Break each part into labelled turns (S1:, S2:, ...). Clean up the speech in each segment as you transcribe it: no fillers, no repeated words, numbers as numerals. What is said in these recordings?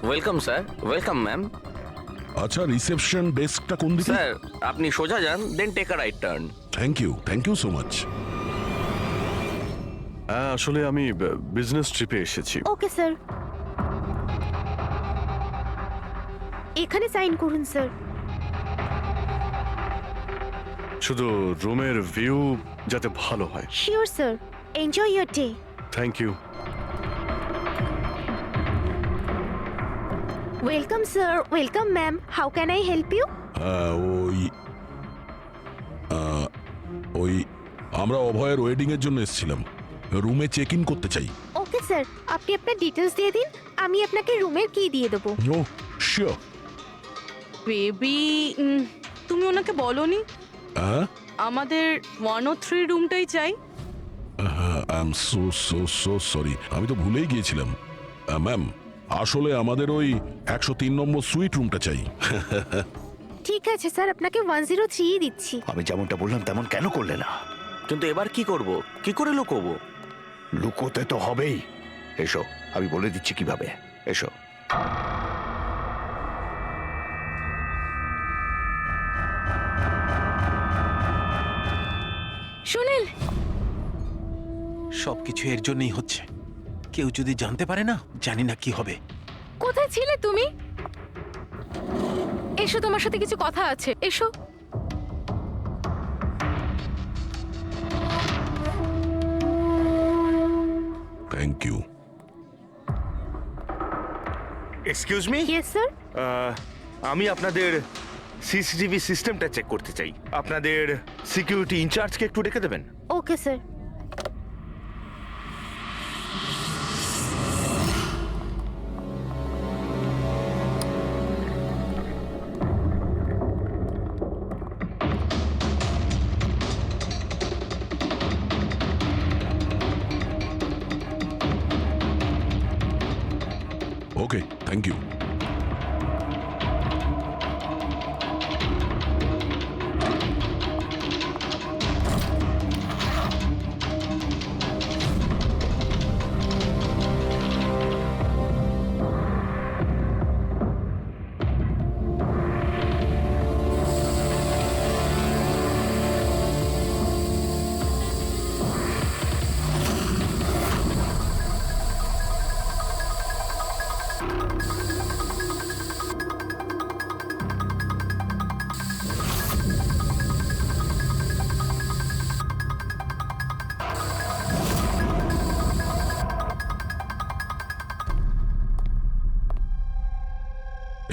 S1: Welcome sir, welcome ma'am.
S2: আচ্ছা, reception ডেস্কটা কোন দিকে?
S1: স্যার আপনি সোজা যান, then take a right turn.
S2: Thank you so much.
S3: হ্যাঁ, আসলে আমি বিজনেস ট্রিপে এসেছি।
S4: ওকে স্যার, এখানে সাইন করুন স্যার।
S3: শুধু রুমের ভিউ যাতে ভালো হয়।
S4: Sure sir, enjoy your day.
S3: Thank you.
S4: Welcome sir, welcome ma'am, how can I help you?
S2: ওই আমরা অভয়ের ওয়েডিং এর জন্য এসেছিলাম, রুমে চেক ইন করতে চাই।
S4: ওকে স্যার, আপনি আপনার ডিটেলস দিয়ে দিন, আমি আপনাকে রুমের কি দিয়ে দেবো।
S2: ও শিওর।
S5: বেবি, তুমি ওনাকে বলনি
S2: হ্যাঁ,
S5: আমাদের 103 রুমটাই চাই?
S2: আই এম সো সরি, আমি তো ভুলেই গিয়েছিলাম। ম্যাম, আসলে আমাদের ওই 103 নম্বর সুইট রুমটা চাই।
S4: ঠিক আছে স্যার, আপনাকে 103 দিচ্ছি।
S6: আমি যেমনটা বললাম তেমন কেন করলে না?
S1: কিন্তু এবার কি করব, কি করে লুকোবো?
S6: লুকোতে তো হবেই। এসো, আমি বলে দিচ্ছি কিভাবে। এসো।
S5: সুনীল,
S7: সবকিছু এর জন্যই হচ্ছে। কেউ যদি জানতে পারে না, জানি না কি হবে।
S5: কোথায় ছিলে তুমি? এসো, তোমার সাথে কিছু কথা আছে, এসো।
S2: Thank you.
S8: Excuse me,
S4: yes sir.
S8: আমি আপনাদের সিসিটিভি সিস্টেমটা চেক করতে চাই। আপনাদের সিকিউরিটি ইনচার্জকে একটু ডেকে দেবেন।
S4: Okay sir.
S2: Okay, thank you.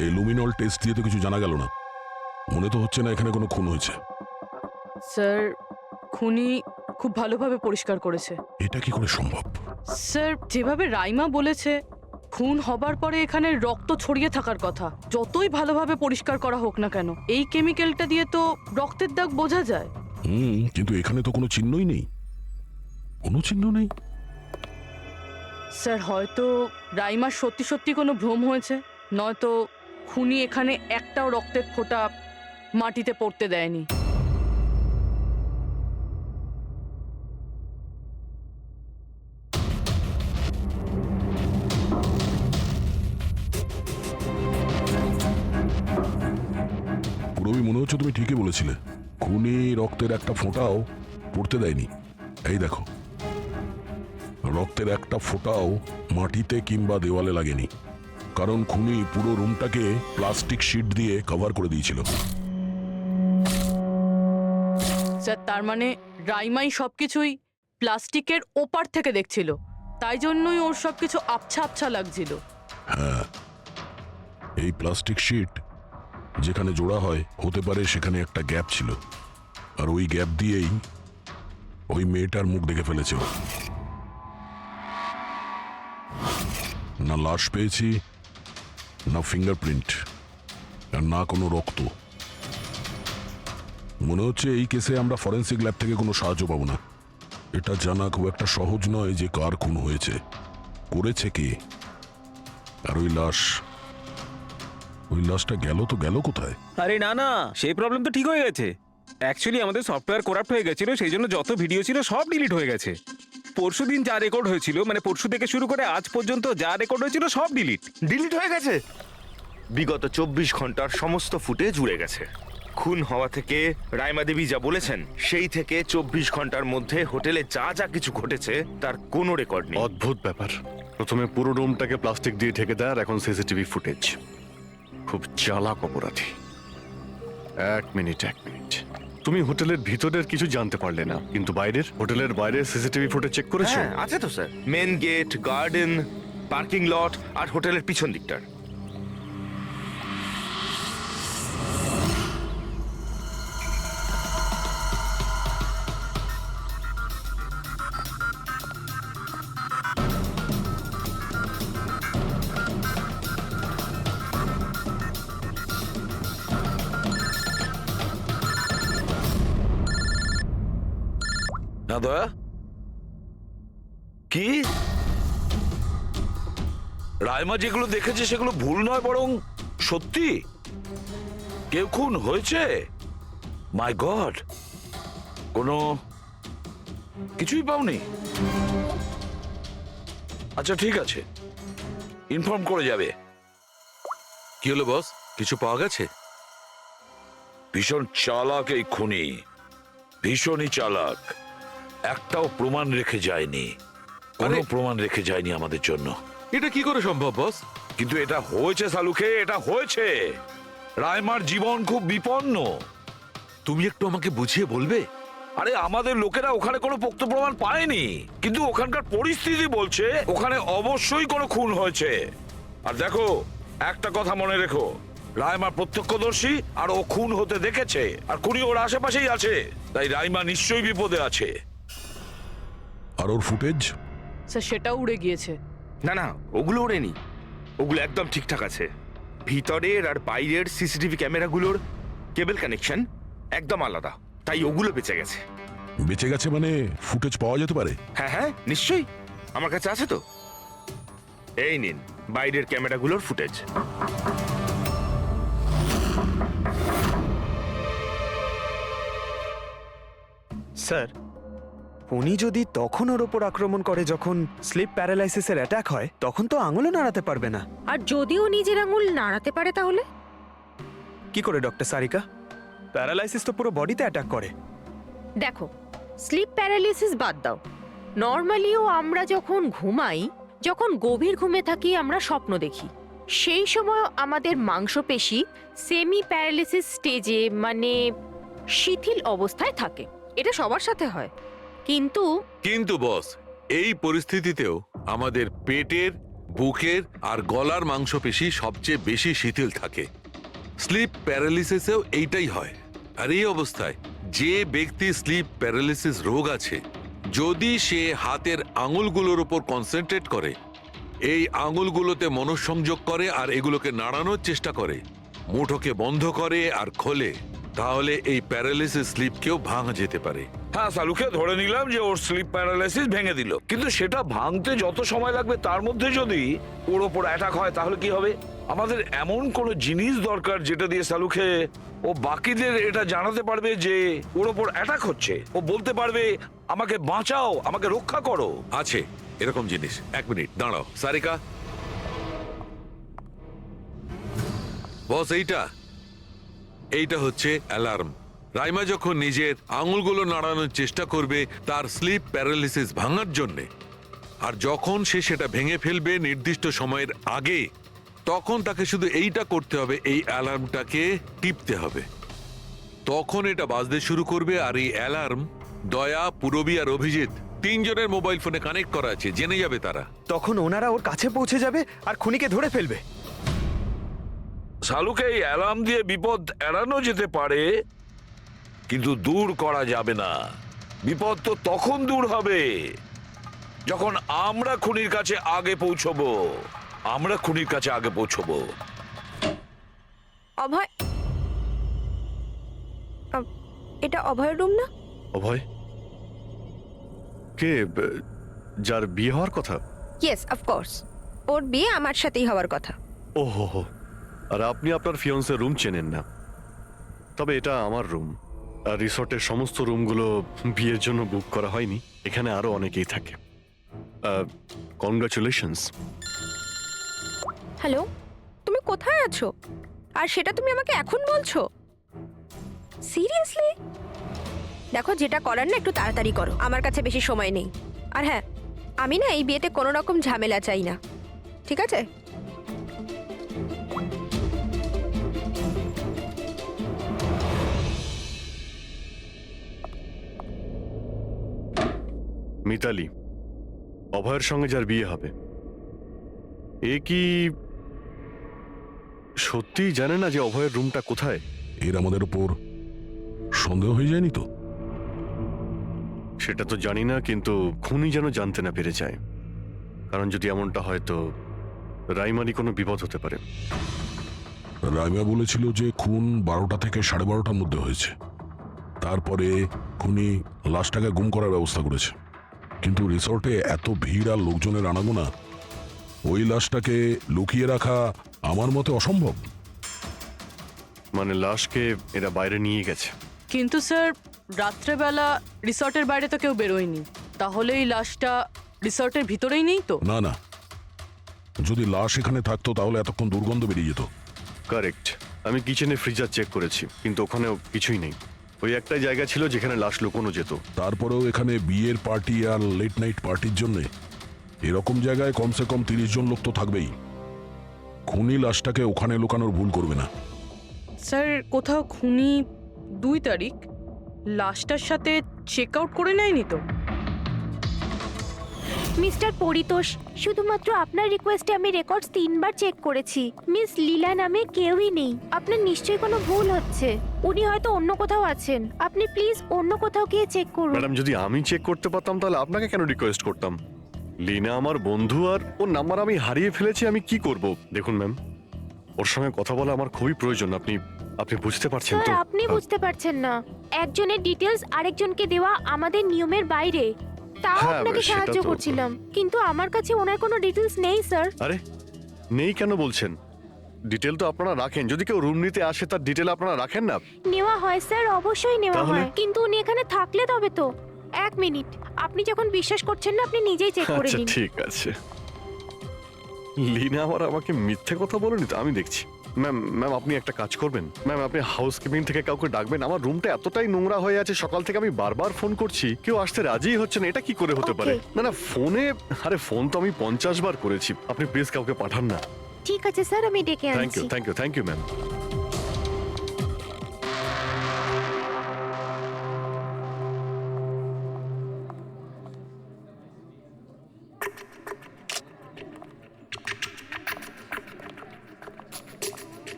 S2: এই লুমিনল টেস্ট দিয়ে তো কিছু জানা গেল না। মনে তো হচ্ছে না এখানে কোনো খুন হয়েছে।
S5: স্যার, খুনি খুব ভালোভাবে পরিষ্কার করেছে।
S2: এটা কি করে সম্ভব?
S5: স্যার, যেভাবে রাইমা বলেছে, খুন হবার পরে এখানে রক্ত ছড়িয়ে থাকার কথা। যতই ভালোভাবে পরিষ্কার করা হোক না কেন, এই কেমিক্যালটা দিয়ে তো রক্তের দাগ বোঝা যায়।
S2: কিন্তু এখানে তো কোনো চিহ্নই নেই। কোনো চিহ্ন নেই।
S5: স্যার, হয়তো রাইমার সত্যি সত্যি কোনো ভ্রম হয়েছে, নয়তো খুনি এখানে একটাও রক্তের ফোঁটা মাটিতে পড়তে দেয়নি।
S2: পুরোই মনে হচ্ছে তুমি ঠিকই বলেছিলে। খুনি রক্তের একটা ফোঁটাও পড়তে দেয়নি। এই দেখো, রক্তের একটা ফোঁটাও মাটিতে কিংবা দেওয়ালে লাগেনি, কারণ খুনি পুরো রুমটাকে প্লাস্টিক শিট দিয়ে কভার করে দিয়েছিল।
S5: স্যার, তার মানে রাইমাই সবকিছুই প্লাস্টিকের ওপার থেকে দেখছিল, তাই জন্যই ওর সবকিছু আবছা আবছা লাগছিল।
S2: হ্যাঁ, এই প্লাস্টিক শিট যেখানে জোড়া হয়, হতে পারে সেখানে একটা গ্যাপ ছিল, আর ওই গ্যাপ দিয়েই ওই মেয়েটার মুখ দেখে ফেলেছে ও। না লাশ পেয়েছি, না ফিঙ্গারপ্রিন্ট, আর না কোনো রক্ত। মনে হচ্ছে এই কেসে আমরা ফরেন্সিক ল্যাব থেকে কোনো সাহায্য পাবো না। এটা জানা খুব একটা সহজ নয় যে কার খুন হয়েছে, করেছে কে, আর ওই লাশটা গেল তো গেল কোথায়?
S9: আরে না না, সেই প্রবলেম তো ঠিক হয়ে গেছে। অ্যাকচুয়ালি আমাদের সফটওয়্যার করাপ্ট হয়ে গেছিল, সেই জন্য যত ভিডিও ছিল সব ডিলিট হয়ে গেছে। পরশুদিন যা রেকর্ড হয়েছিল, মানে পরশু থেকে শুরু করে আজ পর্যন্ত যা রেকর্ড হয়েছিল সব ডিলিট।
S8: ডিলিট হয়ে গেছে? বিগত 24 ঘন্টার সমস্ত ফুটেজ উড়ে গেছে। খুন হওয়া থেকে রাইমা দেবী যা বলেছেন সেই থেকে 24 ঘন্টার মধ্যে হোটেলে যা যা কিছু ঘটেছে তার কোনো রেকর্ড নেই।
S3: অদ্ভুত ব্যাপার। প্রথমে পুরো রুমটাকে প্লাস্টিক দিয়ে ঢেকে দেয়, আর এখন সিসিটিভি ফুটেজ। খুব চালাক অপরাধী। এক মিনিট। তুমি হোটেলের ভিতরের কিছু জানতে পারলে না, কিন্তু বাইরের, হোটেলের বাইরে সিসিটিভি ফুটেজ চেক করেছো?
S8: হ্যাঁ আছে তো sir, main gate, garden, parking lot আর হোটেলের পিছন দিকটার।
S10: না দয়া, কি রাইমা যেগুলো দেখেছে সেগুলো ভুল নয়, বরং সত্যি? কেউ খুন হয়েছে? মাই গড, কোনো কিছুই পাওনি? আচ্ছা ঠিক আছে, ইনফর্ম করে যাবে। কি হলো বস, কিছু পাওয়া গেছে? ভীষণ চালাক এই খুনি, ভীষণই চালাক। একটাও প্রমাণ রেখে যায়নি, কোনো প্রমাণ রেখে যায়নি আমাদের জন্য।
S11: এটা কি করে সম্ভব বস?
S10: কিন্তু এটা হয়েছে সালুকে, এটা হয়েছে। রাইমার জীবন খুব বিপন্ন।
S11: তুমি একটু আমাকে বুঝিয়ে বলবে?
S10: আরে আমাদের লোকেরা ওখানে কোনো পোক্ত প্রমাণ পায়নি, কিন্তু ওখানকার পরিস্থিতি বলছে ওখানে অবশ্যই কোনো খুন হয়েছে। আর দেখো, একটা কথা মনে রেখো, রাইমা প্রত্যক্ষদর্শী, আর ও খুন হতে দেখেছে, আর খুনি ওর আশেপাশেই আছে, তাই রাইমা নিশ্চয়ই বিপদে আছে।
S2: আর ওর ফুটেজ?
S5: স্যার সেটাও উড়ে গিয়েছে।
S8: না না, ওগুলো ওড়েনি, ওগুলো একদম ঠিকঠাক আছে। ভিতরের আর বাইরের সিসিটিভি ক্যামেরাগুলোর কেবল কানেকশন একদম আলাদা, তাই ওগুলো বেঁচে গেছে।
S2: বেঁচে গেছে মানে ফুটেজ পাওয়া যেতে পারে?
S8: হ্যাঁ হ্যাঁ নিশ্চয়ই, আমার কাছে আছে তো। এই নিন বাইরের ক্যামেরাগুলোর ফুটেজ।
S12: স্যার, উনি যদি তখন ওর ওপর আক্রমণ করে যখন স্লিপ প্যারালাইসিসের অ্যাটাক হয়, তখন তো আঙুলও নাড়াতে পারবে না।
S4: আর যদিও নিজের আঙুল নাড়াতে পারে তাহলে?
S12: কি করে ডক্টর সারিকা? প্যারালাইসিস তো পুরো বডিতে অ্যাটাক করে।
S4: দেখো, স্লিপ প্যারালিসিস বাদ দাও, নর্মালিও আমরা যখন ঘুমাই, যখন গভীর ঘুমে থাকি আমরা স্বপ্ন দেখি, সেই সময় আমাদের মাংসপেশি সেমি প্যারালিসিস স্টেজে, মানে শিথিল অবস্থায় থাকে। এটা সবার সাথে হয়। কিন্তু
S11: বস, এই পরিস্থিতিতেও আমাদের পেটের, বুকের আর গলার মাংসপেশি সবচেয়ে বেশি শিথিল থাকে। স্লিপ প্যারালিসিসেও এইটাই হয়। আর এই অবস্থায় যে ব্যক্তি স্লিপ প্যারালিসিস রোগ আছে, যদি সে হাতের আঙুলগুলোর উপর কনসেন্ট্রেট করে, এই আঙুলগুলোতে মনঃসংযোগ করে আর এগুলোকে নাড়ানোর চেষ্টা করে, মুঠোকে বন্ধ করে আর খোলে, তাহলে এই প্যারালিসিস স্লিপকেও ভাঙা যেতে পারে।
S10: হ্যাঁ সালুকে ধরে নিলাম যে ওর স্লিপ প্যারালাইসিস ভেঙে দিল, কিন্তু সেটা ভাঙতে যত সময় লাগবে তার মধ্যে যদি ওর ওপর অ্যাটাক হয় তাহলে কি হবে? আমাদের এমন কোনো জিনিস দরকার যেটা দিয়ে সালুকে ও বাকিদের এটা জানাতে পারবে যে ওর ওপর অ্যাটাক হচ্ছে। ও বলতে পারবে আমাকে বাঁচাও, আমাকে রক্ষা করো।
S11: আছে এরকম জিনিস। এক মিনিট দাঁড়াও সারিকা। বস, এইটা হচ্ছে অ্যালার্ম। রাইমা যখন নিজের আঙুলগুলো নাড়ানোর চেষ্টা করবে তার স্লিপ প্যারালিসিস ভাঙার জন্যে, আর যখন সে সেটা ভেঙে ফেলবে নির্দিষ্ট সময়ের আগে, তখন তাকে শুধু এইটা করতে হবে, এই অ্যালার্মটাকে টিপতে হবে। তখন এটা বাজতে শুরু করবে, আর এই অ্যালার্ম দয়া, পুরবী আর অভিজিৎ তিনজনের মোবাইল ফোনে কানেক্ট করা আছে, জেনে যাবে তারা।
S12: তখন ওনারা ওর কাছে পৌঁছে যাবে আর খুনিকে ধরে ফেলবে।
S10: সালুকে এই অ্যালার্ম দিয়ে বিপদ এড়ানো যেতে পারে, কিন্তু দূর করা যাবে না। বিপদ তো তখন দূর হবে যখন আমরা খুনির কাছে আগে পৌঁছবো।
S4: অভয়, এটা অভয়ের রুম না?
S3: অভয় কে? যার বিয়ে হওয়ার কথা?
S4: ইয়েস, অফকোর্স, ওর বিয়ে আমার সাথেই হওয়ার কথা।
S3: ওহো, আর আপনি আপনার ফিয়ন্সের রুম চেনেন না? তবে এটা আমার রুম। আর রিসর্টের সমস্ত রুমগুলো বিয়ের জন্য বুক করা হয়নি, এখানে আরো অনেকেই থাকে। কনগ্রাচুলেশনস।
S13: হ্যালো, তুমি কোথায় আছো? আর সেটা তুমি আমাকে এখন বলছো? সিরিয়াসলি? দেখো, যেটা করার না একটু তাড়াতাড়ি করো, আমার কাছে বেশি সময় নেই। আর হ্যাঁ, আমি না এই বিয়েতে কোনো রকম ঝামেলা চাই না, ঠিক আছে?
S3: মিতালি, অভয়ের সঙ্গে যার বিয়ে হবে, এ কি সত্যি জানে না যে অভয়ের রুমটা কোথায়?
S2: এর আমাদের উপর সন্দেহ হয়ে যায়নি তো?
S3: সেটা তো জানি না, কিন্তু খুনি যেন জানতে না পেরে যায়। কারণ যদি এমনটা হয় তো রাইমারই কোনো বিপদ হতে পারে।
S2: রাইমা বলেছিল যে খুন 12টা থেকে 12:30টার মধ্যে হয়েছে। তারপরে খুনি লাশটাকে গুম করার ব্যবস্থা করেছে। কিন্তু রিসর্টে এত ভিড় আর লোকজনের আনাগোনা, ওই লাশটাকে লুকিয়ে রাখা আমার মতে অসম্ভব।
S3: মানে লাশকে এরা বাইরে নিয়ে গেছে।
S5: কিন্তু স্যার, রাত্রেবেলা রিসর্টের বাইরে তো কেউ বেরোয়নি, তাহলে এই লাশটা রিসর্টের ভিতরেই নেই তো?
S2: না না, যদি লাশ এখানে থাকতো তাহলে এতক্ষণ দুর্গন্ধ বেরিয়ে যেত।
S3: কারেক্ট। আমি কিচেনে ফ্রিজার চেক করেছি, কিন্তু ওখানেও কিছুই নেই। ওই একটাই জায়গা ছিল যেখানে লাশ লুকোনো যেত।
S2: তারপরেও এখানে বিয়ের পার্টি আর লেট নাইট পার্টির জন্য এরকম জায়গায় কমসে কম 30 জন লোক তো থাকবেই। খুনি লাশটাকে ওখানে লুকানোর ভুল করবে না।
S5: স্যার, কোথাও খুনি 2 তারিখ লাশটার সাথে চেক আউট করে নেয়নি তো?
S4: মিস্টার পরিতোষ, শুধুমাত্র আপনার রিকোয়েস্টে আমি রেকর্ডস 3 বার চেক করেছি। মিস লীলা নামে কেউই নেই। আপনার নিশ্চয়ই কোনো ভুল হচ্ছে। উনি হয়তো অন্য কোথাও আছেন। আপনি প্লিজ অন্য কোথাও গিয়ে চেক করুন।
S3: ম্যাডাম, যদি আমি চেক করতে পারতাম তাহলে আপনাকে কেন রিকোয়েস্ট করতাম? লিনা আমার বন্ধু, আর ওর নাম্বার আমি হারিয়ে ফেলেছি। আমি কি করব? দেখুন ম্যাম, ওর সঙ্গে কথা বলা আমার খুবই প্রয়োজন। আপনি বুঝতে পারছেন তো?
S4: স্যার, আপনি বুঝতে পারছেন না। একজনের ডিটেলস আরেকজনকে দেওয়া আমাদের নিয়মের বাইরে। তাও
S3: হ্যাঁ,
S4: আপনাকে
S3: সেটা
S4: সাহায্য
S3: তো-
S4: করছিলাম, কিন্তু আমার কাছে ওনার কোনো ডিটেলস নেই স্যার।
S3: আরে নেই কেন বলছেন? ডিটেল তো আপনারা রাখেন। যদি কেউ রুম নিতে আসে তার ডিটেল আপনারা রাখেন না?
S4: নেওয়া হয় স্যার, অবশ্যই নেওয়া
S3: তাহলে?
S4: হয়, কিন্তু উনি এখানে থাকলে তবে তো। 1 মিনিট, আপনি যখন বিশ্বাস করছেন না, আপনি নিজেই চেক করে
S3: আচ্ছা,
S4: নিন।
S3: ঠিক আছে। লিনা আমাকে মিথ্যে কথা বলেনি তো? আমি দেখছি। ম্যাম, আপনি একটা কাজ করবেন। ম্যাম, আপনি হাউসকিপিং থেকে কাউকে ডাকবেন। আমার রুমটা এতটাই নোংরা হয়ে আছে, সকাল থেকে আমি বারবার ফোন করছি, কেউ আসতে রাজিই হচ্ছে না। এটা কি করে হতে পারে?
S4: Okay.
S3: না, ফোনে, আরে ফোন তো আমি 50 বার করেছি। আপনি প্লিজ কাউকে পাঠান না।
S4: ঠিক আছে স্যার, আমি ডেকে
S3: থ্যাংক ইউ,
S4: আনছি।
S3: Thank you ma'am.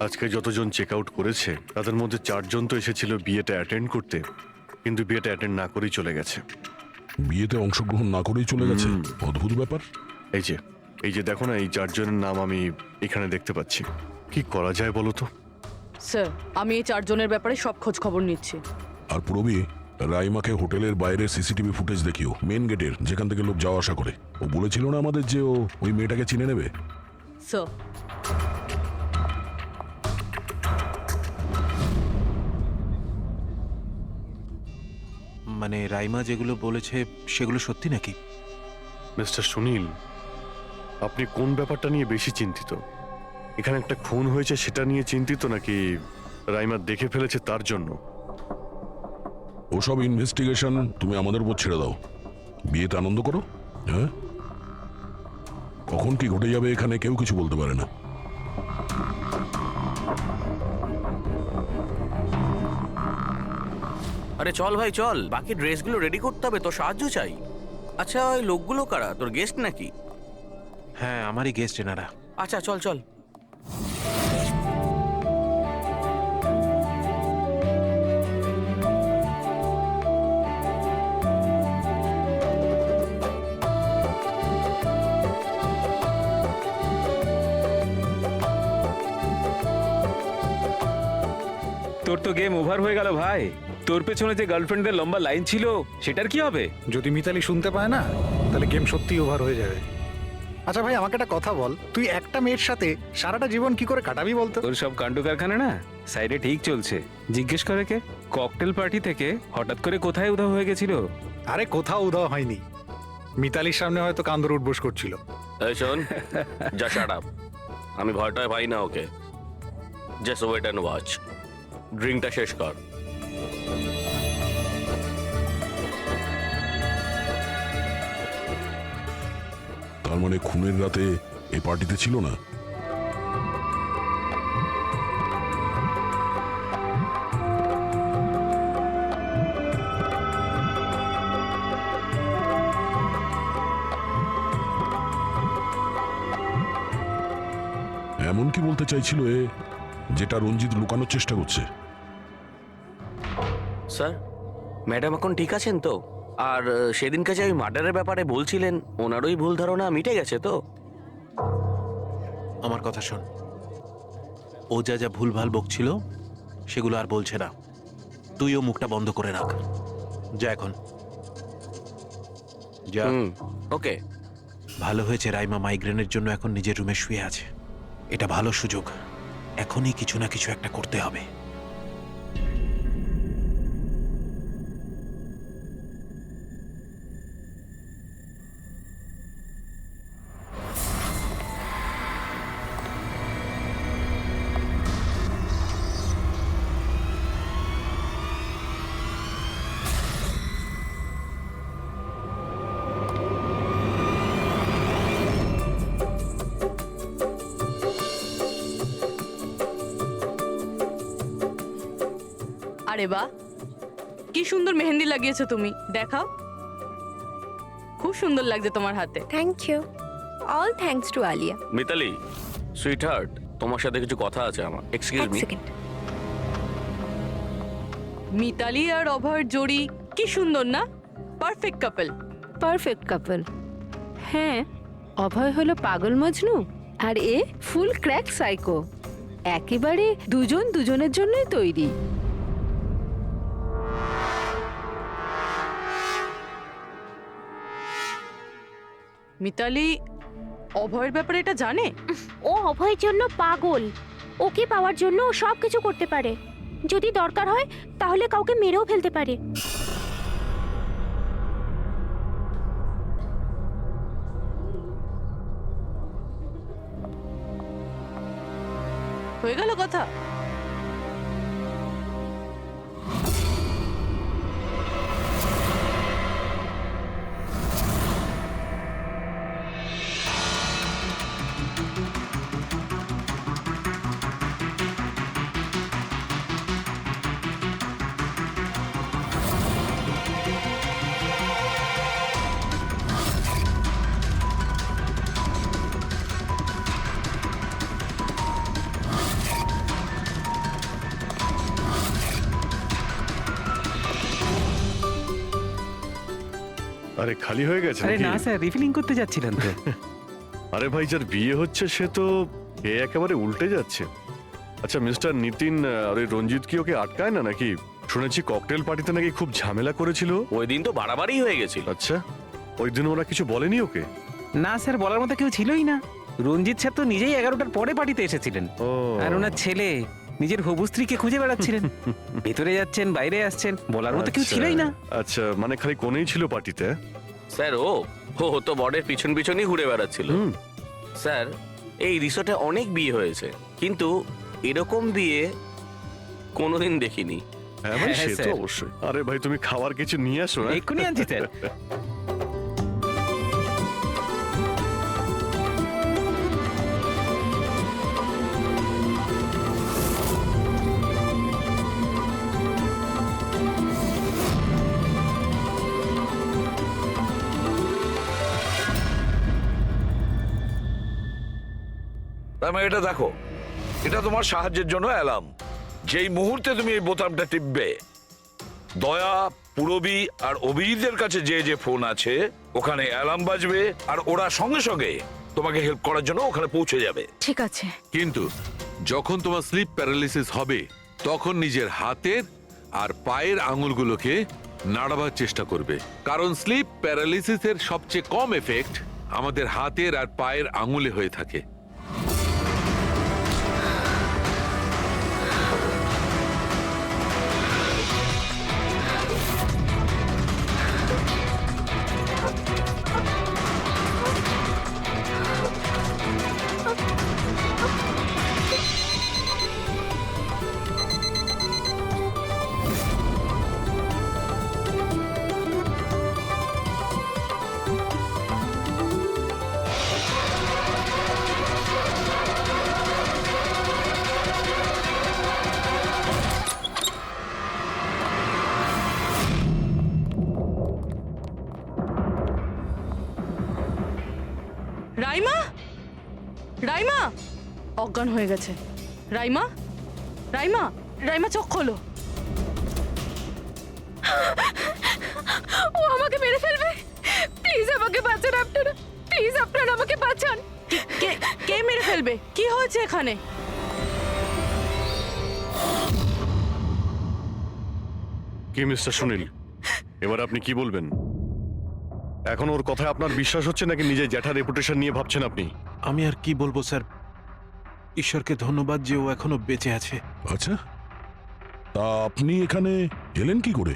S3: আজকে যতজন চেক আউট করেছে তাদের মধ্যে 4 জন তো এসেছিল বিয়েটা অ্যাটেন্ড করতে, কিন্তু বিয়েটা অ্যাটেন্ড না করেই চলে গেছে।
S2: বিয়েতে অংশগ্রহণ না করেই চলে গেছে? অদ্ভুত ব্যাপার।
S3: এই যে দেখো না, এই 4 জনের নাম আমি এখানে দেখতে পাচ্ছি। কি করা যায় বলো তো?
S5: স্যার, আমি এই 4 জনের ব্যাপারে সব খোঁজ খবর নিচ্ছি।
S2: আর পুরবি, রাইমাকে হোটেলের বাইরে সিসিটিভি ফুটেজ দেখিও, মেন গেটের, যেখান থেকে লোক যাওয়া আসা করে। ও বলেছিল না আমাদের যে ও ওই মেয়েটাকে চিনে নেবে।
S5: স্যার,
S7: মানে রাইমা যেগুলো বলেছে সেগুলো সত্যি নাকি?
S3: মিস্টার সুনীল, আপনি কোন ব্যাপারটা নিয়ে বেশি চিন্তিত? এখানে একটা খুন হয়েছে সেটা নিয়ে চিন্তিত, নাকি রাইমা দেখে ফেলেছে তার জন্য?
S2: ওসব ইনভেস্টিগেশন তুমি আমাদের উপর ছেড়ে দাও। বিয়েতে আনন্দ করো। হ্যাঁ, কখন কি ঘটে যাবে এখানে কেউ কিছু বলতে পারে না।
S1: আরে চল ভাই চল, বাকি ড্রেসগুলো রেডি করতে হবে, তোর সাহায্য চাই। আচ্ছা, ওই লোকগুলো কারা? তোর গেস্ট নাকি?
S7: হ্যাঁ, আমারই গেস্ট এনারা।
S1: আচ্ছা চল চল।
S9: তোর তো গেম ওভার হয়ে গেল ভাই। তোর পেছনে যে গার্লফ্রেন্ডদের লম্বা লাইন ছিল সেটার কি হবে?
S14: যদি মিতালি শুনতে পায় না, তাহলে গেম সত্যিই ওভার হয়ে যাবে। আচ্ছা ভাই, আমাকে একটা কথা বল, তুই একটা মেয়ের সাথে সারাটা জীবন কি করে কাটাবি বলতো?
S9: তোর সব কাণ্ড কারখানা না সাইডে ঠিক চলছে। জিজ্ঞেস করে কে? ককটেল পার্টি থেকে হঠাৎ করে কোথায় উধাও হয়ে গেছিল?
S14: আরে কোথাও উধাও হয়নি, মিতালির সামনে হয়তো কান্দর উঠবোস করছিল।
S1: এই শোন, যা শাট আপ। আমি ভয়টায় পাই না ওকে। Just wait and watch. ড্রিঙ্কটা শেষ কর।
S2: তার মানে খুনের রাতে এই পার্টিতে ছিল না? এমন কি বলতে চাইছিল এ, যেটা রঞ্জিত লুকানোর চেষ্টা করছে?
S1: স্যার, ম্যাডাম এখন ঠিক আছেন তো? আর সেদিনকে যে ওই মার্ডারের ব্যাপারে বলছিলেন, ওনারই ভুল ধারণা মিটে গেছে তো?
S7: আমার কথা শোন, ও যা যা ভুলভাল বকছিল সেগুলো আর বলছে না। তুইও মুখটা বন্ধ করে রাখ। যা এখন, যা।
S1: ওকে।
S7: ভালো হয়েছে রাইমা মাইগ্রেনের জন্য এখন নিজের রুমে শুয়ে আছে। এটা ভালো সুযোগ, এখনই কিছু না কিছু একটা করতে হবে।
S5: আরে বাহ, কি সুন্দর মেহেন্দি লাগিয়েছো তুমি, দেখাও। খুব সুন্দর লাগছে তোমার হাতে।
S13: Thank you. All thanks to Alia.
S1: Mitali, sweetheart, তোমার সাথে কিছু কথা আছে আমার। Excuse me.
S5: মিতালি আর অভয়ের জোড়ি কি সুন্দর না? Perfect couple.
S4: Perfect couple. হ্যাঁ, অভয় হলো পাগল মজনু আর এ ফুল ক্র্যাক সাইকো। একেবারে দুজন দুজনের জন্যই তৈরি।
S5: মিতালি অভয়ের ব্যাপারে এটা জানে?
S15: ও অভয়ের জন্য পাগল। ওকে পাওয়ার জন্য ও সব কিছু করতে পারে। যদি দরকার হয় তাহলে কাউকে মেরেও ফেলতে পারে।
S5: হয়ে গেল কথা।
S3: আরে খালি হয়ে গেছে
S9: আরে
S3: নাকি?
S9: না স্যার, রিফিলিং করতে যাচ্ছিলেন তো।
S3: আরে ভাই, যার বিয়ে হচ্ছে সে তো এ একেবারে উল্টে যাচ্ছে। আচ্ছা মিস্টার নিতিন, আর ওই রঞ্জিত কি ওকে আটকায় না নাকি? শুনেছি ককটেল পার্টিতে নাকি খুব ঝামেলা করেছিল।
S1: ওই দিন তো বাড়াবাড়ি হয়ে গেছিল।
S3: আচ্ছা, ওই দিন ওরা কিছু বলেনি ওকে?
S9: না স্যার, বলার মতো কেউ ছিলই না। রঞ্জিত স্যার তো নিজেই 11টার পরে পার্টিতে এসেছিলেন। আর ওনার ছেলে নিজের হবু স্ত্রীকে খুঁজে বেড়াচ্ছিলেন। ভেতরে যাচ্ছেন, বাইরে আসছেন, বলার মতো কেউ ছিলই না।
S3: আচ্ছা, মানে খালি কোনেই ছিল পার্টিতে?
S1: স্যার, ও তো বরের পিছন পিছনই ঘুরে বেড়াচ্ছিল। স্যার, এই রিসোর্টে অনেক বিয়ে হয়েছে, কিন্তু এরকম বিয়ে কোনোদিন দেখিনি।
S3: হ্যাঁ ভাই,
S9: হ্যাঁ,
S3: সে তো
S9: স্যার।
S3: অবশ্যই। আরে ভাই, তুমি খাবার কিছু নিয়ে আসো।
S9: এক্ষুনি আনছি স্যার।
S10: তার মানে এটা দেখো, এটা তোমার সাহায্যের জন্য অ্যালার্ম। যেই মুহূর্তে তুমি এই বোতামটা টিপবে, দয়া, পুরবী আর অভিজিতের কাছে যে যে ফোন আছে ওখানে অ্যালার্ম বাজবে, আর ওরা সঙ্গে সঙ্গে তোমাকে হেল্প করার জন্য ওখানে পৌঁছে যাবে।
S4: ঠিক আছে।
S11: কিন্তু যখন তোমার স্লিপ প্যারালিসিস হবে, তখন নিজের হাতের আর পায়ের আঙুলগুলোকে নাড়াবার চেষ্টা করবে, কারণ স্লিপ প্যারালিসিসের সবচেয়ে কম এফেক্ট আমাদের হাতের আর পায়ের আঙুলে হয়ে থাকে।
S5: রাইমা, রাইমা অজ্ঞান হয়ে গেছে। রাইমা, রাইমা, রাইমা চোখ খোলো।
S4: ও আমাকে মেরে ফেলবে। প্লিজ আমাকে বাঁচান আপনারা, প্লিজ আপনারা আমাকে বাঁচান।
S5: কে কে মেরে ফেলবে? কি হয়েছে এখানে?
S3: কি মিস্টার সুনীল, এবার আপনি কি বলবেন? এখন ওর কথায় আপনার বিশ্বাস হচ্ছে নাকি নিজের জ্যাঠার রেপুটেশন নিয়ে ভাবছেন আপনি?
S7: আমি আর কি বলবো স্যার, ঈশ্বরকে ধন্যবাদ যে ও এখনো বেঁচে আছে।
S2: আচ্ছা, তা আপনি এখানে এলেন কি করে?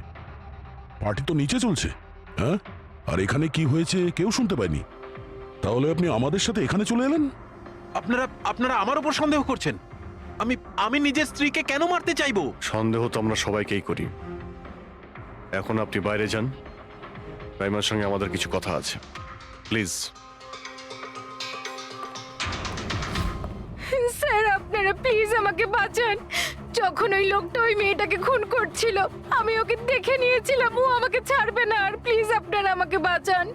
S2: পার্টি তো নিচে চলছে, হ্যাঁ? আর এখানে কি হয়েছে কেউ শুনতে পায়নি, তাহলে আপনি আমাদের সাথে এখানে চলে এলেন?
S7: আপনারা আপনারা আমার উপর সন্দেহ করছেন? আমি নিজের স্ত্রীকে কেন মারতে চাইবো?
S3: সন্দেহ তো আমরা সবাইকেই করি। এখন আপনি বাইরে যান, রাইমার সঙ্গে আমাদের কিছু কথা আছে, প্লিজ।
S4: স্যার আপনারা প্লিজ আমাকে বাঁচান। যখন ওই লোকটা ওই মেয়েটাকে খুন করছিল আমি ওকে দেখে নিয়েছিলাম, ও আমাকে ছাড়বে না। আর প্লিজ আপনারা আমাকে বাঁচান,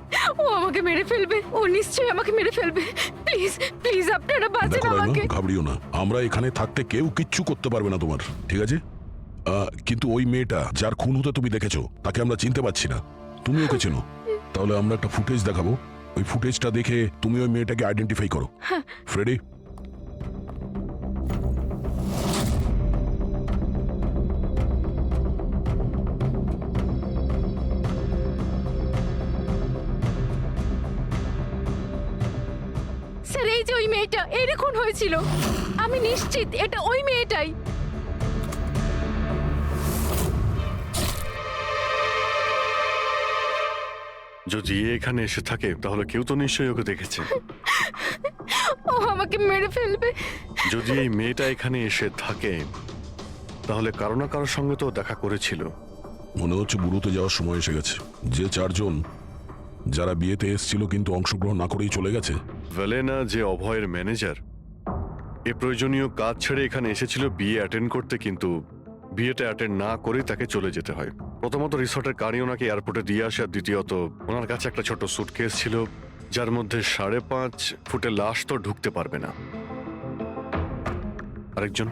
S4: ও আমাকে মেরে ফেলবে, ও নিশ্চয়ই আমাকে মেরে ফেলবে। প্লিজ প্লিজ আপনারা বাঁচান
S2: দেখো রাইমা,
S4: আমাকে।
S2: ঘাবড়িও না, আমরা এখানে থাকতে কেউ কিচ্ছু করতে পারবে না তোমার, ঠিক আছে? কিন্তু ওই মেয়েটা যার খুন হতে তুমি দেখেছো তাকে আমরা চিনতে পারছি না, তুমি ওকে চেনো। তাহলে আমরা একটা ফুটেজ দেখাবো, ওই ফুটেজটা দেখে তুমি ওই মেয়েটাকে আইডেন্টিফাই করো। ফ্রেডি,
S4: স্যার এই যে ওই মেয়েটা, এর খুন হয়েছিল, আমি নিশ্চিত এটা ওই মেয়েটাই।
S3: যদি এখানে এসে থাকে তাহলে কেউ তো নিশ্চয়ই ওকে দেখেছে।
S4: ও আমাকে মেরে ফেলবে।
S3: যদি এই মেয়েটা এখানে এসে থাকে তাহলে কারো না কারোর সঙ্গে তো দেখা করেছিল।
S2: মনে হচ্ছে বুড়োতে যাওয়ার সময় এসে গেছে। যে চারজন যারা বিয়েতে এসেছিল কিন্তু অংশগ্রহণ না করেই চলে গেছে।
S3: ভেলেনা যে অভয়ের ম্যানেজার, এ প্রয়োজনীয় কাজ ছেড়ে এখানে এসেছিল বিয়ে অ্যাটেন্ড করতে, কিন্তু বিয়েটা অ্যাটেন্ড না করে তাকে চলে যেতে হয়। প্রথমত রিসর্টের গাড়ি ওনাকে এয়ারপোর্টে দিয়ে আসে, আর দ্বিতীয়ত ওনার কাছে একটা ছোট সুটকেস ছিল যার মধ্যে 5.5 ফুটের লাশ তো ঢুকতে পারবে না। আরেকজন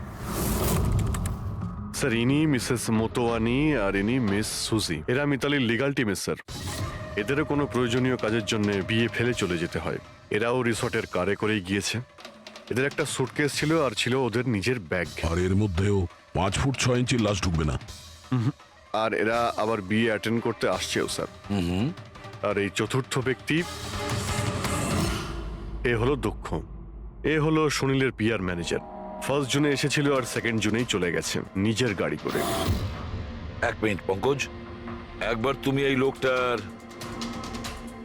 S3: স্যার, ইনি মিসেস মোতোয়ানি আর ইনি মিস সুজি। এরা মিতালির লিগাল টিমের স্যার। এদেরও কোনো প্রয়োজনীয় কাজের জন্য বিয়ে ফেলে চলে যেতে হয়। এরাও রিসর্টের কারে করেই গিয়েছে। এদের একটা সুটকেস ছিল আর ছিল ওদের নিজের ব্যাগ।
S2: আর এর মধ্যেও 5 ফুট 6 ইঞ্চির লাশ ঢুকবে না।
S3: আর এরা আবার বিয়ে অ্যাটেন্ড করতে আসছেও স্যার। আর এই চতুর্থ ব্যক্তি, এ হলো দক্ষ। এ হলো সুনীলের পিআর ম্যানেজার। 1 জুনে এসেছিল আর 2 জুনেই চলে গেছে নিজের গাড়ি করে।
S10: 1 মিনিট পঙ্কজ, একবার তুমি এই লোকটার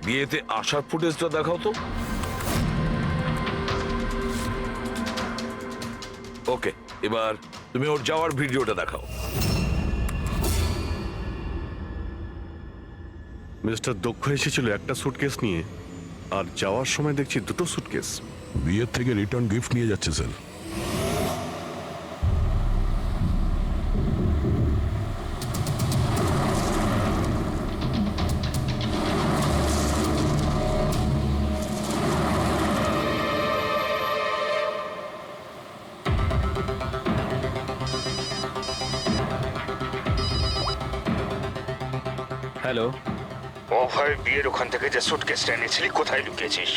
S10: বিয়েতে আসার ফুটেজটা দেখাও তো। ওকে, এবার তুমি ওর যাওয়ার ভিডিওটা দেখাও।
S3: মিস্টার দক্ষ এসেছিল একটা সুটকেস নিয়ে, আর যাওয়ার সময় দেখছি 2টো সুটকেস।
S2: বিয়ের থেকে রিটার্ন গিফট নিয়ে যাচ্ছে স্যার।
S9: হ্যালো,
S6: অভয় বিয়ের ওখান থেকে যে সুটকেসটা এনেছিলি কোথায় লুকিয়েছিস?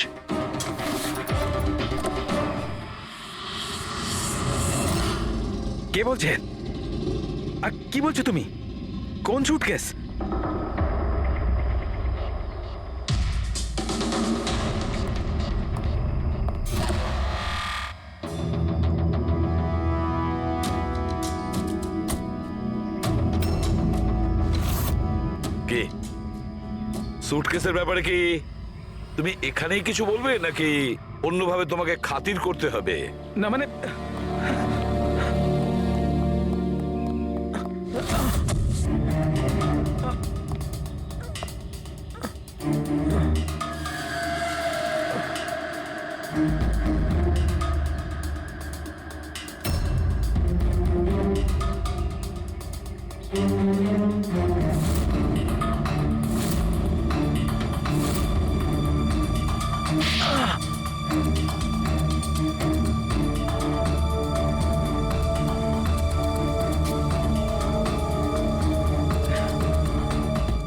S9: কে বলছেন? আর কি বলছো তুমি? কোন সুটকেস?
S10: কে সুটকেসের ব্যাপারে কি তুমি এখানেই কিছু বলবে নাকি অন্যভাবে তোমাকে খাতির করতে হবে?
S9: না মানে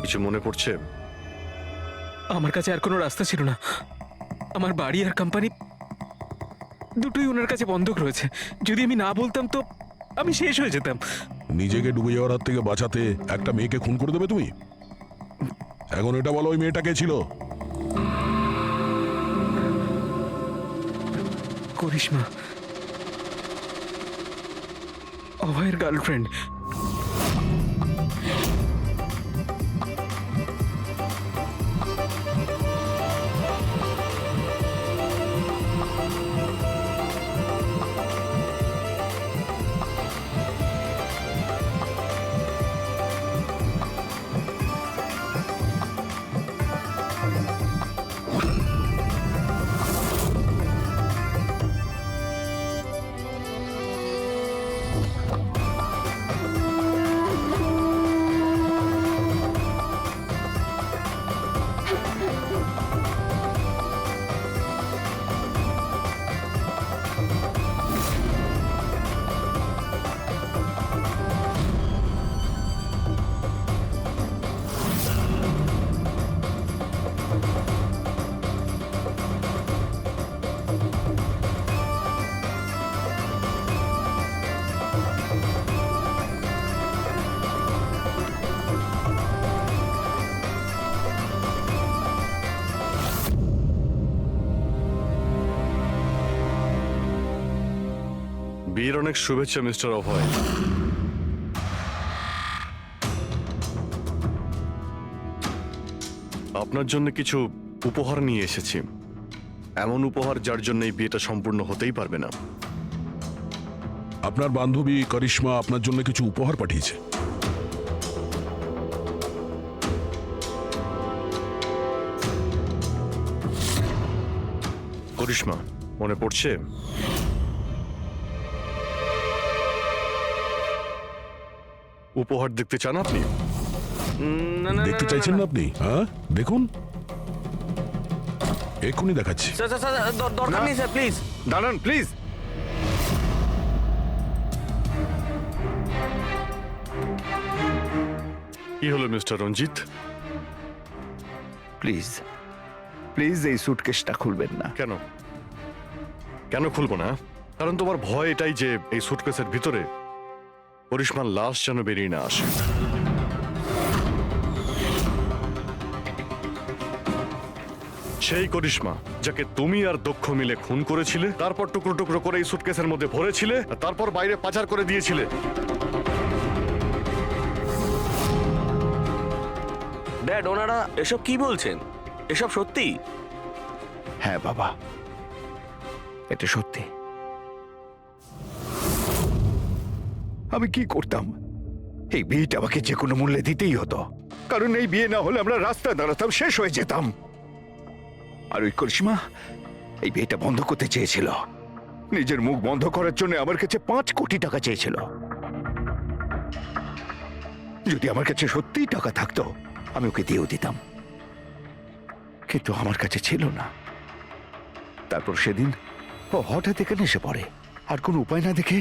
S3: কিছু মনে পড়ছে?
S9: আমার কাছে আর কোনো রাস্তা ছিল না। আমার বাড়ি আর কোম্পানি দুটোই ওনার কাছে বন্ধক রয়েছে। যদি আমি না বলতাম তো আমি শেষ হয়ে যেতাম।
S2: নিজেকে ডুবে যাওয়ার হাত থেকে বাঁচাতে একটা মেয়েকে খুন করে দেবে তুমি? এখন এটা বলো, ওই মেয়েটা কে ছিল?
S9: করিশ্মা, অভয়ের গার্লফ্রেন্ড।
S3: বিয়ের অনেক শুভেচ্ছা মিস্টার অভয়। আপনার জন্য কিছু উপহার নিয়ে এসেছি। এমন উপহার যার জন্য এই বিয়েটা সম্পূর্ণ হতেই পারবে না।
S2: আপনার বান্ধবী করিশ্মা আপনার জন্য কিছু উপহার পাঠিয়েছে।
S3: করিশ্মা, মনে পড়ছে? উপহার দেখতে চান আপনি?
S2: দেখতে চাইছেন না আপনি? হ্যাঁ, দেখুন, এক্ষুনি দেখাচ্ছি।
S1: দরকার নেই স্যার, প্লিজ
S3: দাঁড়ান, প্লিজ। কি হলো মিস্টার রঞ্জিত?
S6: প্লিজ প্লিজ এই সুটকেসটা খুলবেন না।
S3: কেন কেন খুলবো না? কারণ তোমার ভয় এটাই যে এই সুটকেসের ভিতরে করিশ্মার লাশ যেন বেরিয়ে না আসে। সেই করিশ্মা যাকে তুমি আর দক্ষ মিলে খুন করেছিলে, তারপর টুকরো টুকরো করে এই সুটকেসের মধ্যে ভরেছিলে, আর তারপর বাইরে পাচার করে দিয়েছিলে।
S1: ড্যাড, ওনারা এসব কি বলছেন? এসব সত্যি?
S6: হ্যাঁ বাবা, এটা সত্যি। আমি কি করতাম? এই বিয়েটা আমাকে যে কোনো মূল্যে দিতেই হতো, কারণ এই বিয়ে না হলে আমরা রাস্তায় দাঁড়াতাম, শেষ হয়ে যেতাম। আর ওই করিশ্মা এই বিয়েটা বন্ধ করতে চেয়েছিল। নিজের মুখ বন্ধ করার জন্য আমার কাছে 5 কোটি টাকা চেয়েছিল। যদি আমার কাছে সত্যিই টাকা থাকতো আমি ওকে দিয়েও দিতাম, কিন্তু আমার কাছে ছিল না। তারপর সেদিন ও হঠাৎ এখানে এসে পড়ে, আর কোনো উপায় না দেখে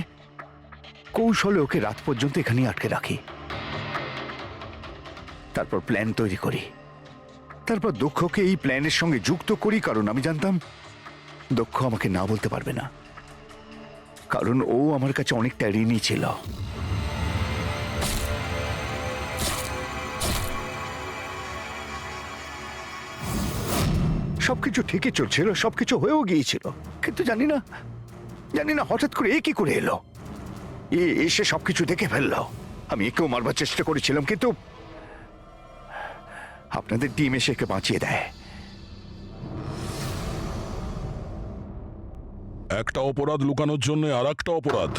S6: কৌশলে ওকে রাত পর্যন্ত এখানেই আটকে রাখি। তারপর প্ল্যান তৈরি করি, তারপর দক্ষকে এই প্ল্যানের সঙ্গে যুক্ত করি, কারণ আমি জানতাম দক্ষ আমাকে না বলতে পারবে না, কারণ ও আমার কাছে অনেকটা ঋণী ছিল। সবকিছু ঠিকই চলছিল, সবকিছু হয়েও গিয়েছিল, কিন্তু জানি না হঠাৎ করে এ কি করে এলো। এসে সবকিছু দেখে ফেললো। আমি একেও মারবার চেষ্টা করেছিলাম, কিন্তু আপনাদের টিম এসে একে বাঁচিয়ে দেয়।
S2: একটা অপরাধ লুকানোর জন্য আর একটা অপরাধ,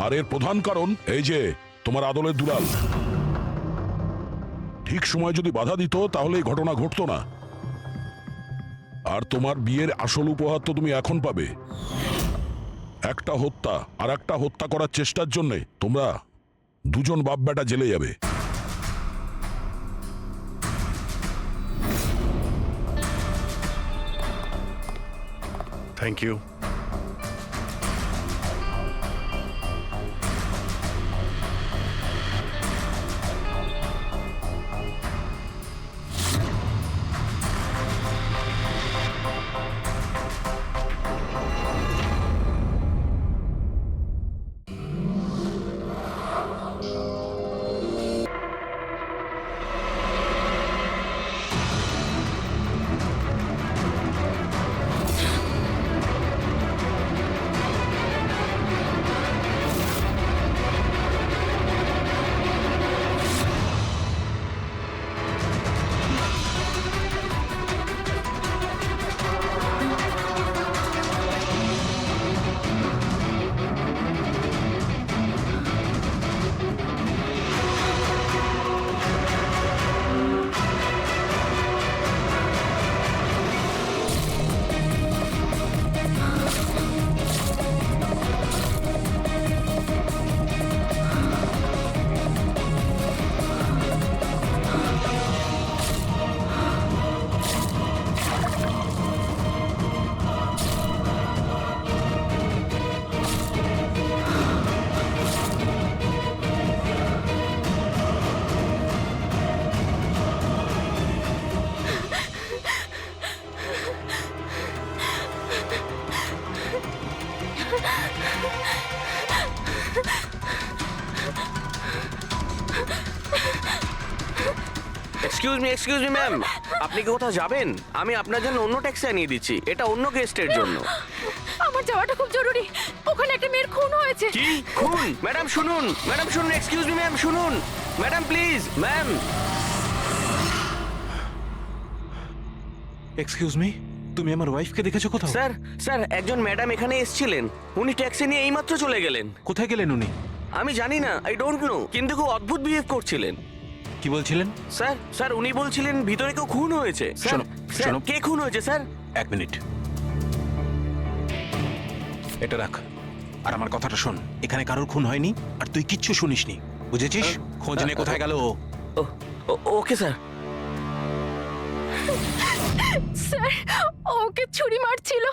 S2: আর এর প্রধান কারণ এই যে তোমার আদলের দুলাল। ঠিক সময় যদি বাধা দিত তাহলে এই ঘটনা ঘটতো না। আর তোমার বিয়ের আসল উপহার তো তুমি এখন পাবে। একটা হত্যা আর একটা হত্যা করার চেষ্টার জন্য তোমরা দুজন বাপ বেটা জেলে যাবে।
S3: Thank you.
S1: Excuse me ma'am, আপনি কি কোথাও যাবেন? আমি আপনার জন্য অন্য ট্যাক্সি আনিয়ে দিচ্ছি, এটা অন্য গেস্টের জন্য।
S4: আমার যাওয়াটা খুব জরুরি, ওখানে একটা মেয়ের খুন হয়েছে।
S1: কি খুন? ম্যাডাম শুনুন, ম্যাডাম শুনুন, এক্সকিউজ মি ম্যাম শুনুন, madam please, ma'am.
S7: Excuse me, তুমি আমার ওয়াইফকে দেখেছো কোথাও?
S1: স্যার স্যার একজন ম্যাডাম এখানে এসেছিলেন, উনি ট্যাক্সি নিয়ে এইমাত্র চলে গেলেন।
S7: কোথায় গেলেন উনি?
S1: আমি জানি না, আই ডোন্ট নো, কিন্তু খুব অদ্ভুত বিহেভ করছিলেন।
S7: কি বলছিলেন?
S1: স্যার উনি বলছিলেন ভিতরে কেউ খুন হয়েছে।
S7: শোনো,
S1: স্যার
S7: শোনো।
S1: কে খুন হয়েছে স্যার?
S7: এক মিনিট, এটা রাখ আর আমার কথাটা শোন। এখানে কারোর খুন হয়নি আর তুই কিচ্ছু শুনিসনি, বুঝেছিস? খোঁজ নে কোথায় গেল ও।
S1: Okay sir.
S4: স্যার ওকে ছুরি মারছিল,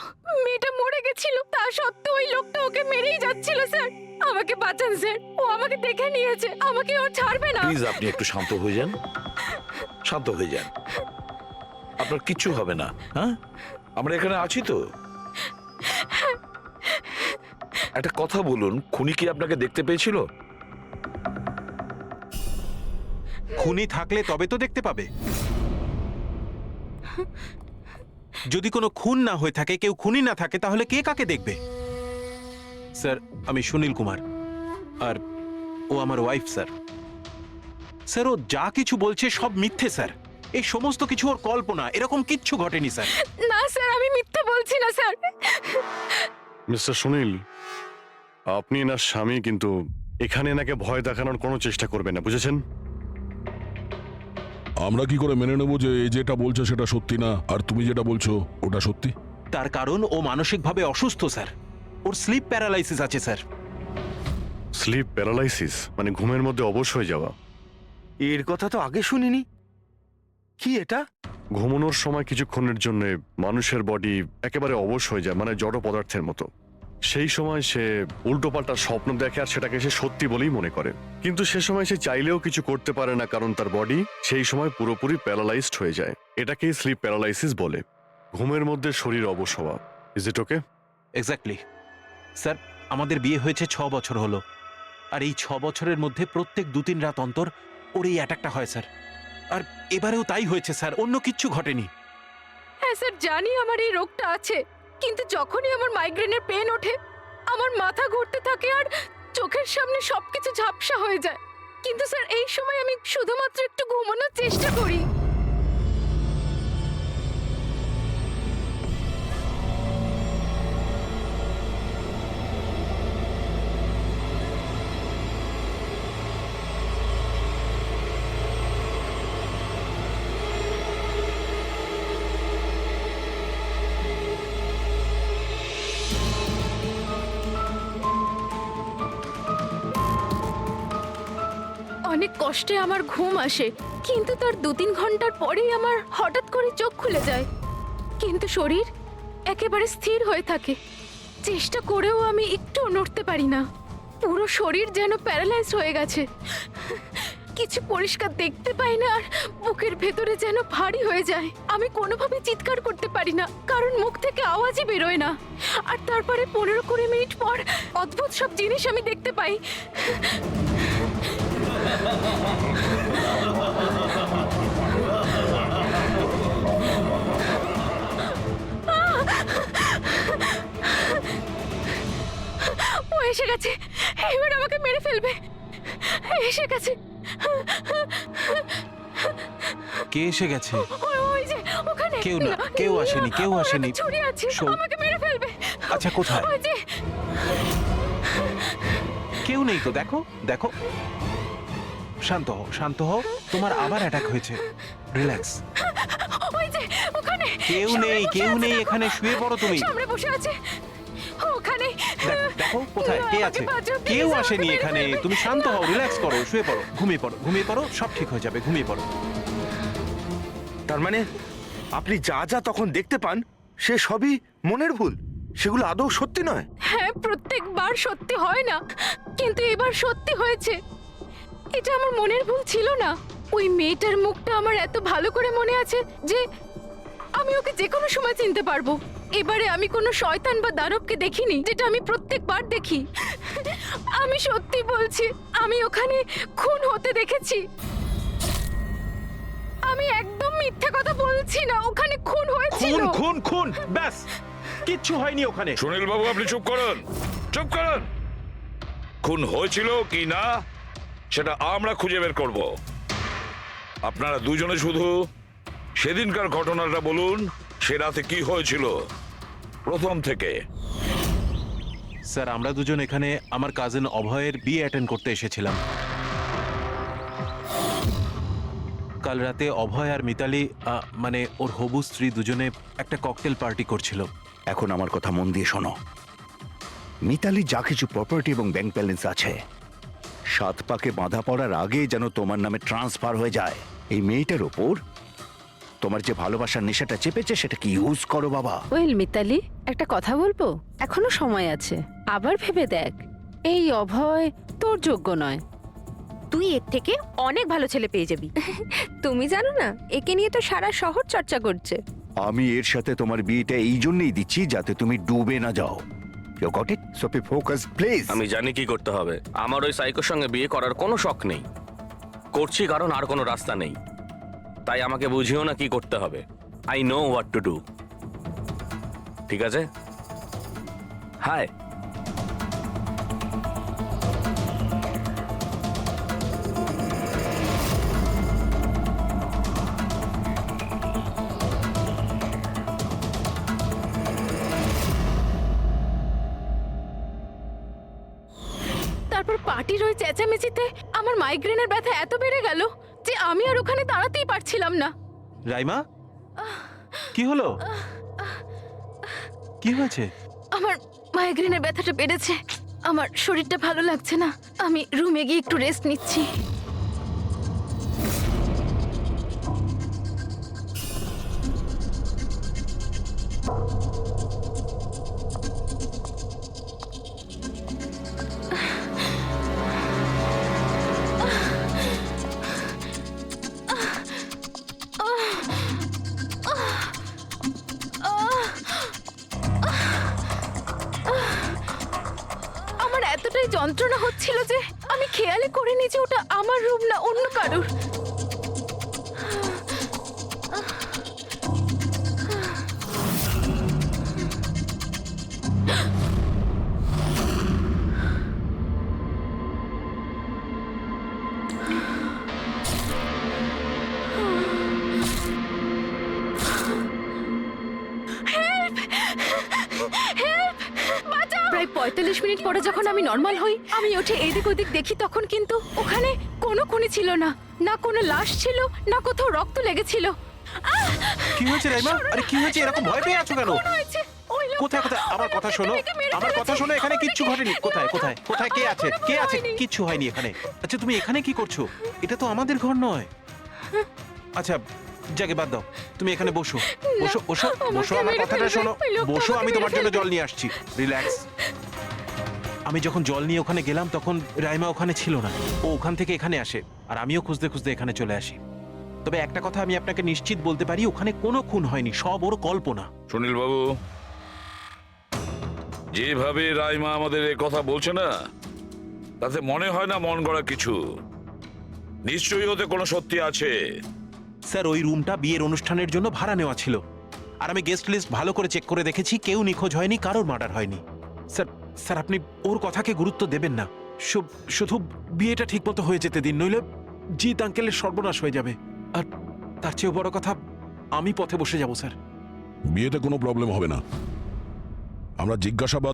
S4: মেয়েটা মরে গেছিল, তা সত্ত্বেও ওই লোকটা ওকে মেরেই যাচ্ছিল। স্যার আমাকে বাঁচান স্যার, ও আমাকে দেখে নিয়েছে, আমাকে ও ছাড়বে না।
S10: প্লিজ আপনি একটু শান্ত হয়ে যান, শান্ত হয়ে যান, আপনার কিচ্ছু হবে না। হ্যাঁ, আমরা এখানে আছি তো। একটা কথা বলুন, খুনি কি আপনাকে দেখতে পেয়েছিল?
S7: খুনি থাকলে তবে তো দেখতে পাবে। যদি কোনো খুন না হয়ে থাকে, কেউ খুনি না থাকে, তাহলে কে কাকে দেখবে? স্যার আমি সুনীল কুমার আর ও আমার ওয়াইফ স্যার। স্যার ও যা কিছু বলছে সব মিথ্যে স্যার, এই সমস্ত কিছু ওর কল্পনা, এরকম কিচ্ছু ঘটেনি স্যার।
S4: না স্যার আমি মিথ্যে বলছি না স্যার।
S3: মিস্টার সুনীল, আপনি না স্বামী, কিন্তু এখানে এনাকে ভয় দেখানোর কোনো চেষ্টা করবেন না, বুঝেছেন?
S2: আমরা কি করে মেনে নেব যে এই যেটা বলছো সেটা সত্যি না আর তুমি যেটা বলছো ওটা সত্যি?
S7: তার কারণ ও মানসিকভাবে অসুস্থ স্যার, ওর স্লিপ প্যারালাইসিস আছে স্যার।
S3: স্লিপ প্যারালাইসিস মানে ঘুমের মধ্যে অবশ হয়ে যাওয়া?
S12: এর কথা তো আগে শুনিনি। কি এটা?
S3: ঘুমানোর সময় কিছুক্ষণের জন্য মানুষের বডি একেবারে অবশ হয়ে যায়, মানে জড় পদার্থের মতো। সেই সময় সে উল্টোপাল্টা স্বপ্ন দেখে আর সেটাকে সে সত্যি বলেই মনে করে, কিন্তু সে সময় সে চাইলেও কিছু করতে পারে না, কারণ তার বডি সেই সময় পুরোপুরি প্যারালাইজড হয়ে যায়। এটাকেই স্লিপ প্যারালাইসিস বলে, ঘুমের মধ্যে শরীর অবশ হওয়া। Is it okay?
S7: Exactly sir, আমাদের বিয়ে হয়েছে 6 বছর হলো, আর এই 6 বছরের মধ্যে প্রত্যেক 2-3 রাত অন্তর ওর এই অ্যাটাকটা হয় স্যার। আর এবারেও তাই হয়েছে স্যার, অন্য কিচ্ছু ঘটেনি।
S4: হ্যাঁ স্যার জানি আমার এই রোগটা আছে, কিন্তু যখনই আমার মাইগ্রেনের পেন ওঠে আমার মাথা ঘুরতে থাকে আর চোখের সামনে সবকিছু ঝাপসা হয়ে যায়। কিন্তু স্যার এই সময় আমি শুধুমাত্র একটু ঘুমানোর চেষ্টা করি।
S15: অনেক কষ্টে আমার ঘুম আসে, কিন্তু তার 2-3 ঘন্টার পরেই আমার হঠাৎ করে চোখ খুলে যায়, কিন্তু শরীর একেবারে স্থির হয়ে থাকে। চেষ্টা করেও আমি একটু নড়তে পারি না, পুরো শরীর যেন প্যারালাইজ হয়ে গেছে। কিছু পরিষ্কার দেখতে পাই না, আর বুকের ভেতরে যেন ভারী হয়ে যায়। আমি কোনোভাবে চিৎকার করতে পারি না, কারণ মুখ থেকে আওয়াজই বেরোয় না। আর তারপরে 15-20 মিনিট পর অদ্ভুত সব জিনিস আমি দেখতে পাই। ও এসে গেছে, এবার আমাকে মেরে ফেলবে। এসে গেছে।
S7: কে এসে গেছে?
S15: ওই যে ওখানে।
S7: কেউ না, কেউ আসেনি, কেউ
S15: ওর
S7: আসেনি।
S15: হাতে ছুরি আছে,
S7: শোন।
S15: আমাকে মেরে ফেলবে।
S7: আচ্ছা, কোথায়?
S15: ওই যে
S7: কেউ নেই তো, দেখো দেখো। শান্ত হও, শান্ত হও। তোমার আবার অ্যাটাক হয়েছে। রিল্যাক্স।
S15: ওই যে ওখানে।
S7: কেউ
S15: সামনে
S7: নেই,
S15: বসে
S7: কেউ
S15: আছে,
S7: নেই,
S15: দেখো।
S7: এখানে শুয়ে পড়ো তুমি।
S15: সামনে বসে আছে ওখানে।
S7: দেখো দেখো কোথায় কে
S15: আমাকে
S7: আছে?
S15: বাঁচাও, please,
S7: কেউ
S15: আমাকে
S7: আসেনি
S15: মেরে
S7: এখানে।
S15: ফেলবে।
S7: তুমি শান্ত হও, রিল্যাক্স করো, শুয়ে পড়ো, ঘুমিয়ে পড়ো, ঘুমিয়ে পড়ো, সব ঠিক হয়ে যাবে, ঘুমিয়ে পড়ো।
S8: তার মানে আপনি যা যা তখন দেখতে পান সে সবই মনের ভুল, সেগুলো আদৌ সত্যি নয়?
S15: হ্যাঁ, প্রত্যেকবার সত্যি হয় না, কিন্তু এবার সত্যি হয়েছে। এটা আমার মনের ভুল ছিল না। ওই মেয়েটার মুখটা আমার এত ভালো করে মনে আছে যে আমি ওকে যে কোনো সময় চিনতে পারবো। এবারে আমি কোনো শয়তান বা দানবকে দেখিনি, যেটা আমি প্রত্যেকবার দেখি। আমি সত্যি বলছি, আমি ওখানে খুন হতে দেখেছি। আমি একদম মিথ্যে কথা বলছি না, ওখানে খুন হয়েছিল।
S7: খুন খুন, ব্যাস, কিচ্ছু হয়নি ওখানে।
S10: সুনীল বাবু, আপনি চুপ করুন, চুপ করুন। খুন হয়েছিল কি না সেটা আমরা খুঁজে বের করব। আপনারা দুজনে শুধু সেদিনকার ঘটনাটা বলুন, সে রাতে কি হয়েছিল প্রথম থেকে।
S7: স্যার, আমরা দুজন এখানে আমার কাজিন অভয়ের বিয়ে অ্যাটেন্ড করতে এসেছিলাম। কাল রাতে অভয় আর মিতালি, মানে ওর হবু স্ত্রী, দুজনে একটা ককটেল পার্টি করছিল।
S6: এখন আমার কথা মন দিয়ে শোনো। মিতালি যা কিছু প্রপার্টি এবং ব্যাংক ব্যালেন্স আছে, 7 পাকে বাঁধা পড়ার আগে যেন তোমার নামে ট্রান্সফার হয়ে যায়। এই মেয়েটার ওপর তোমার যে ভালোবাসার নেশাটা চেপেছে সেটাকে ইউজ করো বাবা।
S4: ওয়েল মিতালি, একটা কথা বলবো? এখনো সময় আছে, আবার ভেবে দেখ। এই অভয় তোর যোগ্য নয়, তুই এর থেকে অনেক ভালো ছেলে পেয়ে যাবি।
S13: তুমি জানো না, একে নিয়ে তো সারা শহর চর্চা করছে।
S6: আমি এর সাথে তোমার বিয়েটা এই জন্যই দিচ্ছি যাতে তুমি ডুবে না যাও। You got it? So be focused please.
S1: আমি জানি কি করতে হবে। আমার ওই সাইকোর সঙ্গে বিয়ে করার কোনো শখ নেই, করছি কারণ আর কোনো রাস্তা নেই। তাই আমাকে বুঝিও না কি করতে হবে। I know what to do. ঠিক আছে? হাই।
S15: তারপর পার্টির ওই চেঁচামেচিতে আমার মাইগ্রেনের ব্যথা এত বেড়ে গেল যে আমি আর ওখানে দাঁড়াতেই পারছিলাম না।
S7: রাইমা, কি হলো? কি হয়েছে?
S15: আমার মাইগ্রেনের ব্যথাটা বেড়েছে, আমার শরীরটা ভালো লাগছে না। আমি রুমে গিয়ে একটু রেস্ট নিচ্ছি। আমার এতটাই যন্ত্রণা হচ্ছিল যে আমি খেয়ালই করিনি যে ওটা আমার রুম না অন্য কারোর। প্রায় 45 মিনিট পরে যখন আমি নর্মাল হই, আমি উঠে এদিক ওদিক দেখি, তখন কিন্তু ওখানে কোনো খুনি ছিল না, না কোনো লাশ ছিল, না কোথাও রক্ত লেগেছিল।
S7: কি হয়েছে রাইমা? আরে কি হয়েছে? এরকম ভয় পেয়ে আছো কেন?
S15: খুন হয়েছে, ওই
S7: কোথায় কোথায় আমার কথা শোনো, আমার কথা শোনো, এখানে কিচ্ছু ঘটেনি। কোথায় কোথায় কোথায় কে আছে, কে আছে? কিচ্ছু হয়নি এখানে। আচ্ছা তুমি এখানে কি করছো? এটা তো আমাদের ঘর নয়। আচ্ছা যাকে বাদ দাও, তুমি এখানে বসো বসো বসো বসো, আমার কথাটা শোনো, বসো, আমি তোমার জন্য জল নিয়ে আসছি। রিল্যাক্স। আমি যখন জল নিয়ে ওখানে গেলাম তখন রাইমা ওখানে ছিল না, ও ওখান থেকে এখানে আসে আর আমিও খুঁজতে খুঁজতে এখানে চলে আসি। তবে একটা কথা আমি আপনাকে নিশ্চিত বলতে পারি, ওখানে কোনো খুন হয়নি, সব ওর কল্পনা।
S10: সুনীল বাবু, যেভাবে রাইমা আমাদের এ কথা বলছে না, তাতে মনে হয় না মন গড়া কিছু। নিশ্চয়ই ওতে কোনো সত্যি আছে।
S7: স্যার ওই রুমটা বিয়ের অনুষ্ঠানের জন্য ভাড়া নেওয়া ছিল, আর আমি গেস্ট লিস্ট ভালো করে চেক করে দেখেছি, কেউ নিখোঁজ হয়নি, কারোর মার্ডার হয়নি। স্যার স্যার আপনি ওর কথাকে গুরুত্ব দেবেন না, শুধু বিয়েটা ঠিক মতো হয়ে যেতে দিন, নইলে জিৎ আঙ্কেলের সর্বনাশ হয়ে যাবে। আর তার চেয়েও বড় কথা, আমি পথে বসে যাব স্যার।
S2: বিয়েতে কোনো প্রবলেম হবে না। আমরা জিজ্ঞাসাবাদ